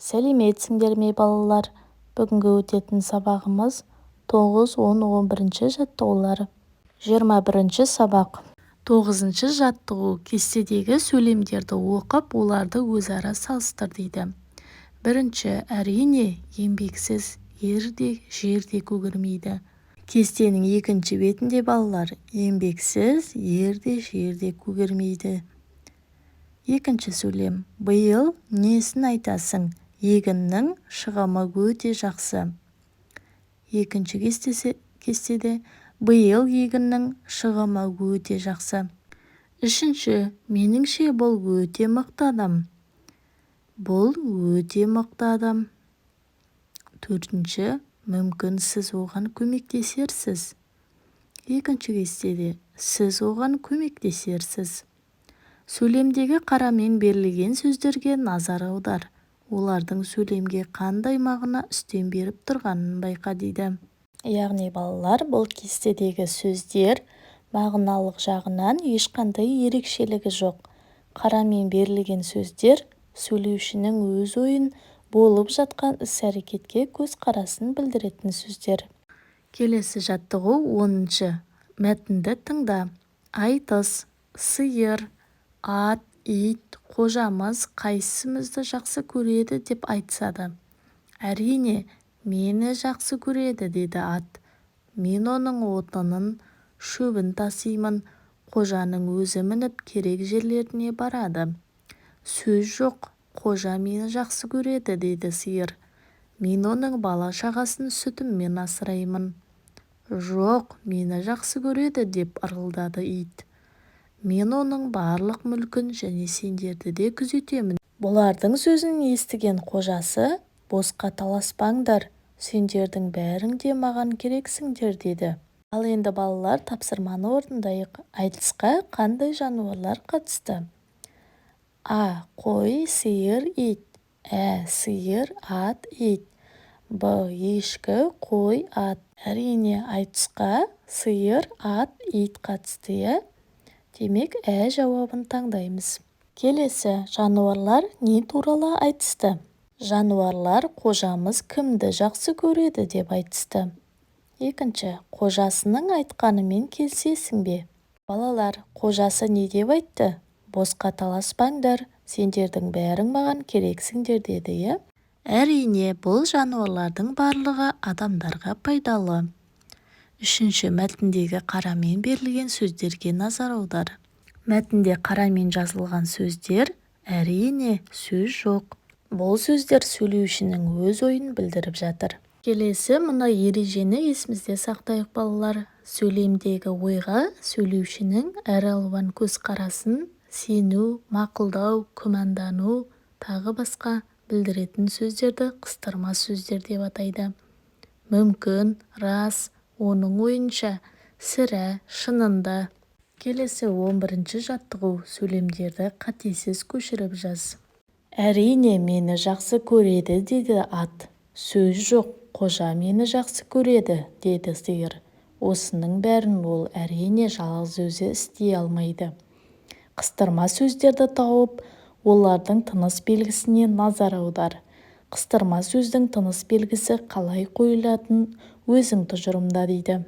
Сәлеметсіңдер ме балалар? Бүгінгі өтетін сабағымыз 9, 10, 11 жаттығулар. 21 сабақ. 9 жаттығу. Кестедегі сөйлемдерді оқып, оларды өзара салыстыр дейді. Бірінші, әрине, еңбексіз ерде, жерде көгермейді. Кестенің екінші бетінде балалар, еңбексіз ерде, жерде көгермейді. Екінші сөйлем. Биыл несін айтасың? Егіннің шығымы өте жақсы. Екінші кестеде биыл егіннің шығымы өте жақсы. Үшінші, меніңше бұл өте мықты адам. Бұл өте мықты адам. Төртінші, мүмкін сіз оған көмектесерсіз. Екінші кестеде сіз оған көмектесерсіз. Сөйлемдегі қарамен берілген сөздерге назар аудар. Олардың сөйлемге қандай мағына үстем беріп тұрғанын байқа дейді. Яғни балалар, бұл кестедегі сөздер мағыналық жағынан ешқандай ерекшелігі жоқ. Қарамен берілген сөздер сөйлеушінің өз ойын, болып жатқан іс-әрекетке көзқарасын білдіретін сөздер. Келесі жаттығу 10. Мәтінді тыңда. Айтыс, сиыр, ат, ит, қожамыз қайсымызды жақсы көреді деп айтысады. Әрине, мені жақсы көреді, деді ат. Мен оның отынын, шөбін тасимын. Қожаның өзі мініп керек жерлеріне барады. Сөз жоқ, қожа мені жақсы көреді, деді сиыр. Мен оның бала-шағасын сүтіммен асыраймын. Жоқ, мені жақсы көреді, деп ырылдады ит. Мен оның барлық мүлкін және сендерді де күзетемін. Бұлардың сөзін естіген қожасы, босқа таласпаңдар, сендердің бәрің де маған керексіңдер, деді. Ал енді балалар, тапсырманы орындайық. Айтысқа қандай жануарлар қатысты? А. Қой, сиыр, ит. Сиыр, ат, ит. Б. Ешкі, қой, ат. Әрине, айтысқа сиыр, ат, ит қатысты. Демек, жауабын таңдаймыз. Келесі, жануарлар не туралы айтысты? Жануарлар қожамыз кімді жақсы көреді деп айтысты. Екінші, қожасының айтқанымен келісесің бе? Балалар, қожасы не деп айтты? Босқа таласпаңдар, сендердің бәрің маған керексіңдер, деді. Әрине, бұл жануарлардың барлығы адамдарға пайдалы. Үшінші, мәтіндегі қарамен берілген сөздерге назар аудар. Мәтінде қарамен жазылған сөздер, әрине, сөз жоқ. Бұл сөздер сөйлеушінің өз ойын білдіріп жатыр. Келесі, мына ережені есімізде сақтайық балалар. Сөйлемдегі ойға сөйлеушінің әралуан көзқарасын сену, мақұлдау, күмәндану, тағы басқа білдіретін сөздерді қыстырма сөздер деп атайды. Мүмкін, рас, оның ойынша, сірә, шынында. Келесі 11 жаттығу. Сөйлемдерді қатесіз көшіріп жаз. Әрине, мені жақсы көреді, деді ат. Сөз жоқ, қожа мені жақсы көреді, деді сиыр. Осының бәрін ол әрине жалғыз өзі істей алмайды. Қыстырма сөздерді тауып, олардың тыныс белгісіне назар аудар. Қыстырма сөздің тыныс белгісі қалай қойылатынын өзің тұжырымда, дейді.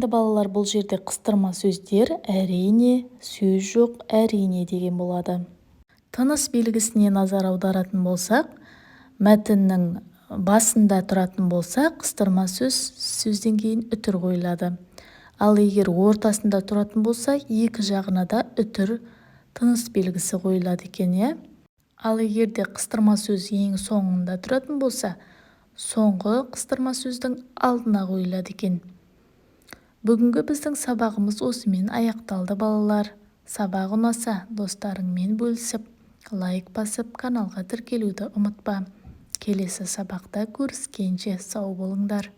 Балалар, бұл жерде қыстырма сөздер әрине, сөз жоқ, әрине деген болады. Тыныс белгісіне назар аударатын болсақ, мәтіннің басында тұратын болса, қыстырма сөзден кейін үтір қойылады. Ал егер ортасында тұратын болса, екі жағына да үтір тыныс белгісі қойылады екен. Ал егер де қыстырма сөз ең соңында тұратын болса, соңғы қыстырма сөздің алдына қойылады екен. Бүгінгі біздің сабағымыз осымен аяқталды балалар. Сабақ ұнаса, достарыңмен бөлісіп, лайк басып, каналға тіркелуді ұмытпа. Келесі сабақта көріскенше сау болыңдар.